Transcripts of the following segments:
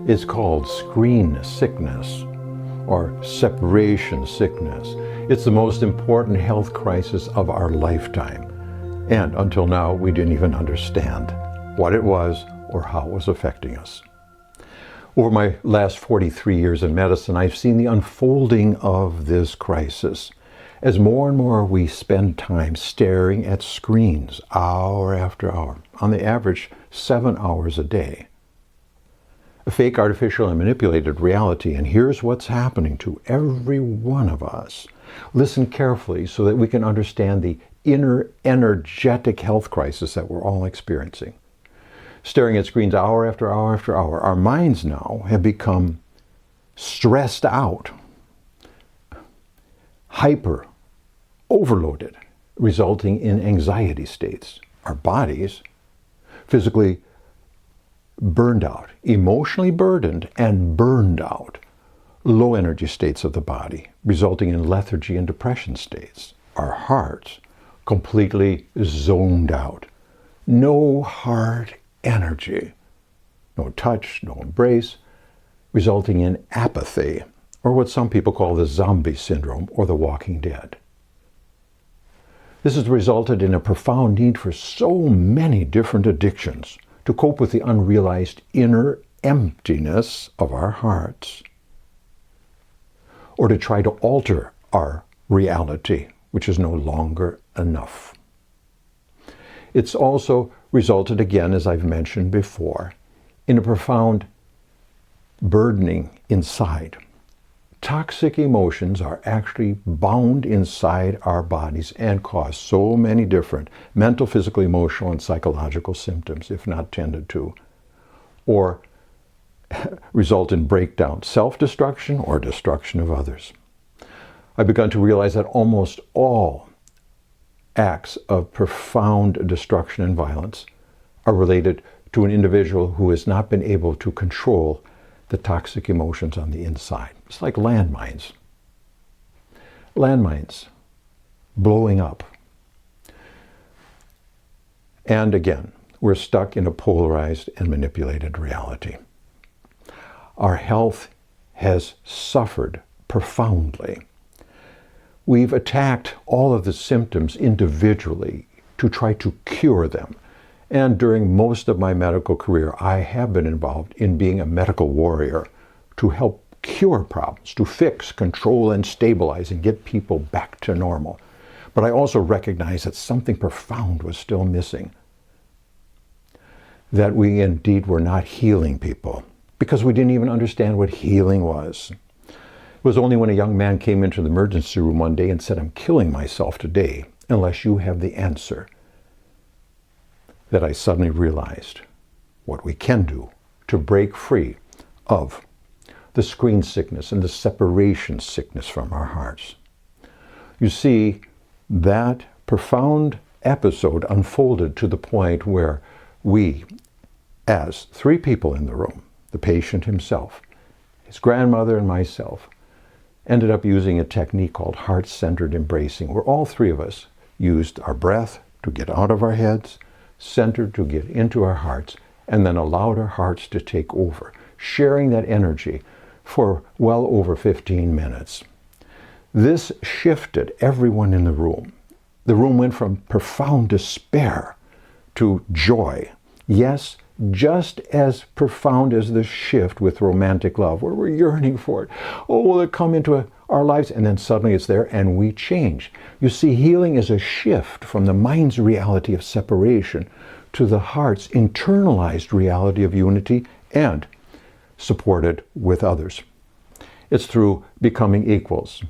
is called screen sickness or separation sickness. It's the most important health crisis of our lifetime. And until now, we didn't even understand what it was or how it was affecting us. Over my last 43 years in medicine, I've seen the unfolding of this crisis. As more and more we spend time staring at screens hour after hour, on the average 7 hours a day. A fake, artificial, and manipulated reality, and here's what's happening to every one of us. Listen carefully so that we can understand the inner energetic health crisis that we're all experiencing. Staring at screens hour after hour after hour, our minds now have become stressed out, hyper, overloaded, resulting in anxiety states. Our bodies physically burned out, emotionally burdened and burned out, low energy states of the body, resulting in lethargy and depression states. Our hearts completely zoned out. No heart energy, no touch, no embrace, resulting in apathy, or what some people call the zombie syndrome or the walking dead. This has resulted in a profound need for so many different addictions to cope with the unrealized inner emptiness of our hearts, or to try to alter our reality, which is no longer enough. It's also resulted, again, as I've mentioned before, in a profound burdening inside. Toxic emotions are actually bound inside our bodies and cause so many different mental, physical, emotional, and psychological symptoms, if not tended to, or result in breakdown, self-destruction, or destruction of others. I've begun to realize that almost all acts of profound destruction and violence are related to an individual who has not been able to control the toxic emotions on the inside. It's like landmines. Landmines blowing up. And again, we're stuck in a polarized and manipulated reality. Our health has suffered profoundly. We've attacked all of the symptoms individually to try to cure them. And during most of my medical career, I have been involved in being a medical warrior to help cure problems, to fix, control, and stabilize and get people back to normal. But I also recognize that something profound was still missing. That we indeed were not healing people because we didn't even understand what healing was. It was only when a young man came into the emergency room one day and said, "I'm killing myself today unless you have the answer," that I suddenly realized what we can do to break free of the screen sickness and the separation sickness from our hearts. You see, that profound episode unfolded to the point where we, as three people in the room, the patient himself, his grandmother, and myself, ended up using a technique called heart-centered embracing, where all three of us used our breath to get out of our heads, centered to get into our hearts, and then allowed our hearts to take over, sharing that energy for well over 15 minutes. This shifted everyone in the room. The room went from profound despair to joy. Yes, just as profound as the shift with romantic love, where we're yearning for it. Oh, will it come into our lives? And then suddenly it's there and we change. You see, healing is a shift from the mind's reality of separation to the heart's internalized reality of unity and supported with others. It's through becoming equals.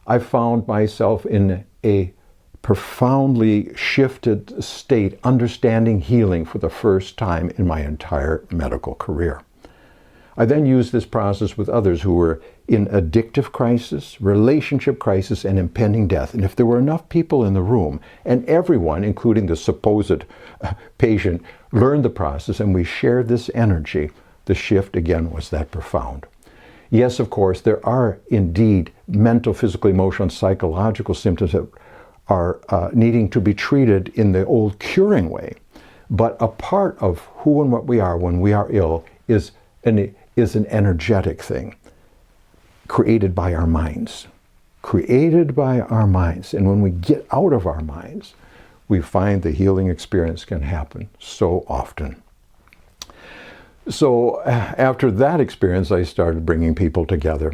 I found myself in a profoundly shifted state, understanding healing for the first time in my entire medical career. I then used this process with others who were in addictive crisis, relationship crisis, and impending death. And if there were enough people in the room, and everyone, including the supposed patient, learned the process and we shared this energy, the shift again was that profound. Yes, of course, there are indeed mental, physical, emotional, and psychological symptoms that are needing to be treated in the old curing way. But a part of who and what we are when we are ill is is an energetic thing created by our minds. Created by our minds. And when we get out of our minds, we find the healing experience can happen so often. So after that experience, I started bringing people together.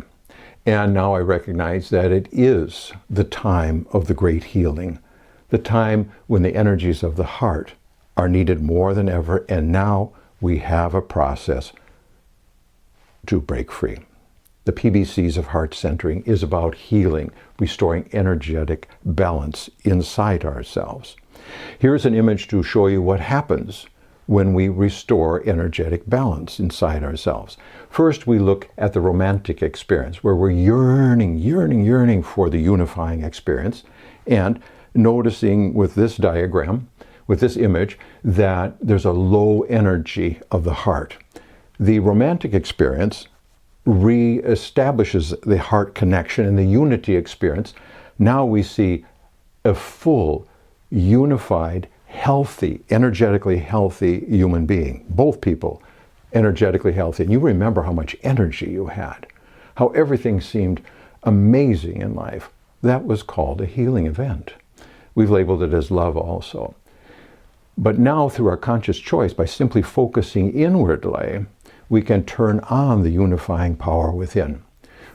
And now I recognize that it is the time of the great healing, the time when the energies of the heart are needed more than ever. And now we have a process to break free. The PBCs of heart centering is about healing, restoring energetic balance inside ourselves. Here's an image to show you what happens when we restore energetic balance inside ourselves. First, we look at the romantic experience where we're yearning for the unifying experience, and noticing with this diagram, with this image, that there's a low energy of the heart. The romantic experience reestablishes the heart connection and the unity experience. Now we see a full, unified, healthy, energetically healthy human being. Both people energetically healthy. And you remember how much energy you had, how everything seemed amazing in life. That was called a healing event. We've labeled it as love also. But now through our conscious choice, by simply focusing inwardly, we can turn on the unifying power within.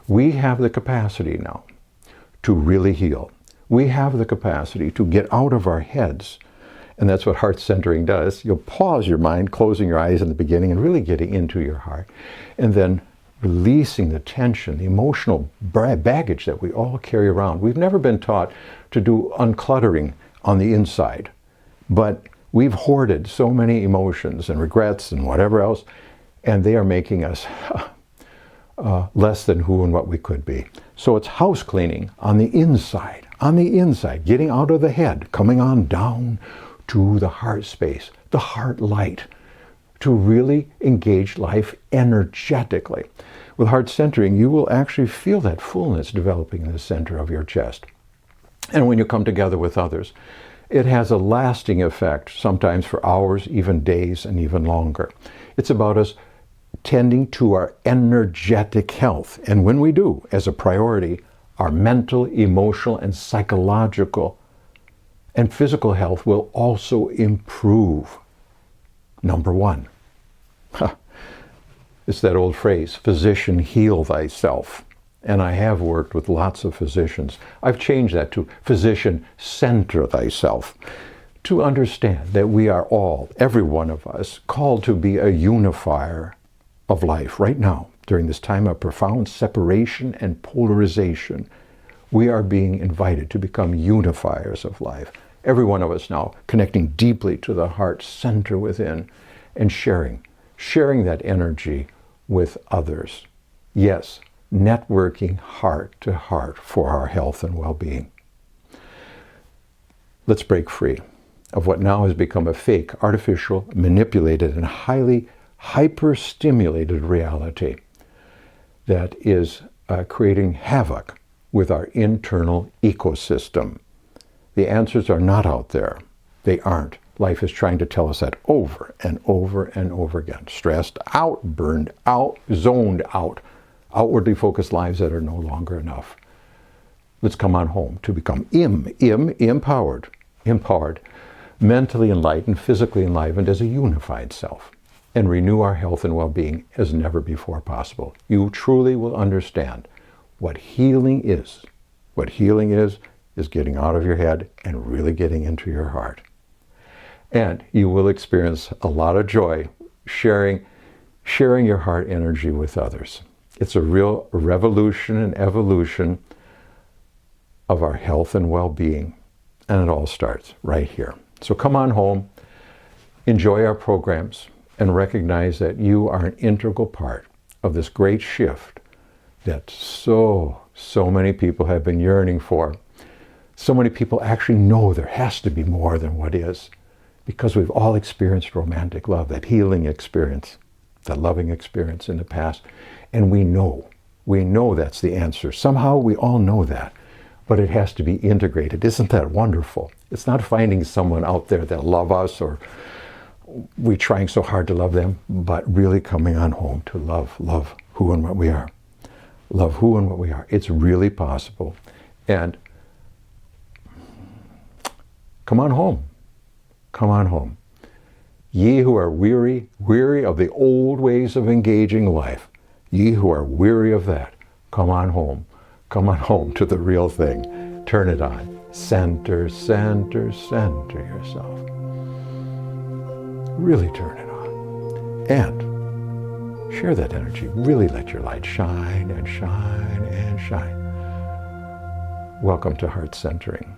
We have the capacity now to really heal. We have the capacity to get out of our heads. And that's what heart centering does. You'll pause your mind, closing your eyes in the beginning and really getting into your heart. And then releasing the tension, the emotional baggage that we all carry around. We've never been taught to do uncluttering on the inside. But we've hoarded so many emotions and regrets and whatever else, and they are making us less than who and what we could be. So it's house cleaning on the inside, getting out of the head, coming on down to the heart space, the heart light, to really engage life energetically. With heart centering, you will actually feel that fullness developing in the center of your chest. And when you come together with others, it has a lasting effect, sometimes for hours, even days, and even longer. It's about us tending to our energetic health. And when we do, as a priority, our mental, emotional, and psychological and physical health will also improve. Number one. It's that old phrase, physician, heal thyself. And I have worked with lots of physicians. I've changed that to physician, center thyself. To understand that we are all, every one of us, called to be a unifier of life right now, during this time of profound separation and polarization. We are being invited to become unifiers of life. Every one of us now connecting deeply to the heart center within and sharing that energy with others. Yes, networking heart to heart for our health and well-being. Let's break free of what now has become a fake, artificial, manipulated, and highly hyper-stimulated reality that is creating havoc with our internal ecosystem. The answers are not out there. They aren't. Life is trying to tell us that over and over and over again. Stressed out, burned out, zoned out. Outwardly focused lives that are no longer enough. Let's come on home to become empowered, mentally enlightened, physically enlivened as a unified self, and renew our health and well-being as never before possible. You truly will understand what healing is. What healing is getting out of your head and really getting into your heart. And you will experience a lot of joy sharing your heart energy with others. It's a real revolution and evolution of our health and well-being. And it all starts right here. So come on home, enjoy our programs, and recognize that you are an integral part of this great shift that so many people have been yearning for. So many people actually know there has to be more than what is, because we've all experienced romantic love, that healing experience, that loving experience in the past. And we know that's the answer. Somehow we all know that, but it has to be integrated. Isn't that wonderful? It's not finding someone out there that love us or we trying so hard to love them, but really coming on home to love who and what we are. Love who and what we are. It's really possible. And come on home. Come on home. Ye who are weary of the old ways of engaging life, ye who are weary of that, come on home. Come on home to the real thing. Turn it on. Center, center, center yourself. Really turn it on. And share that energy. Really let your light shine and shine and shine. Welcome to Heart Centering.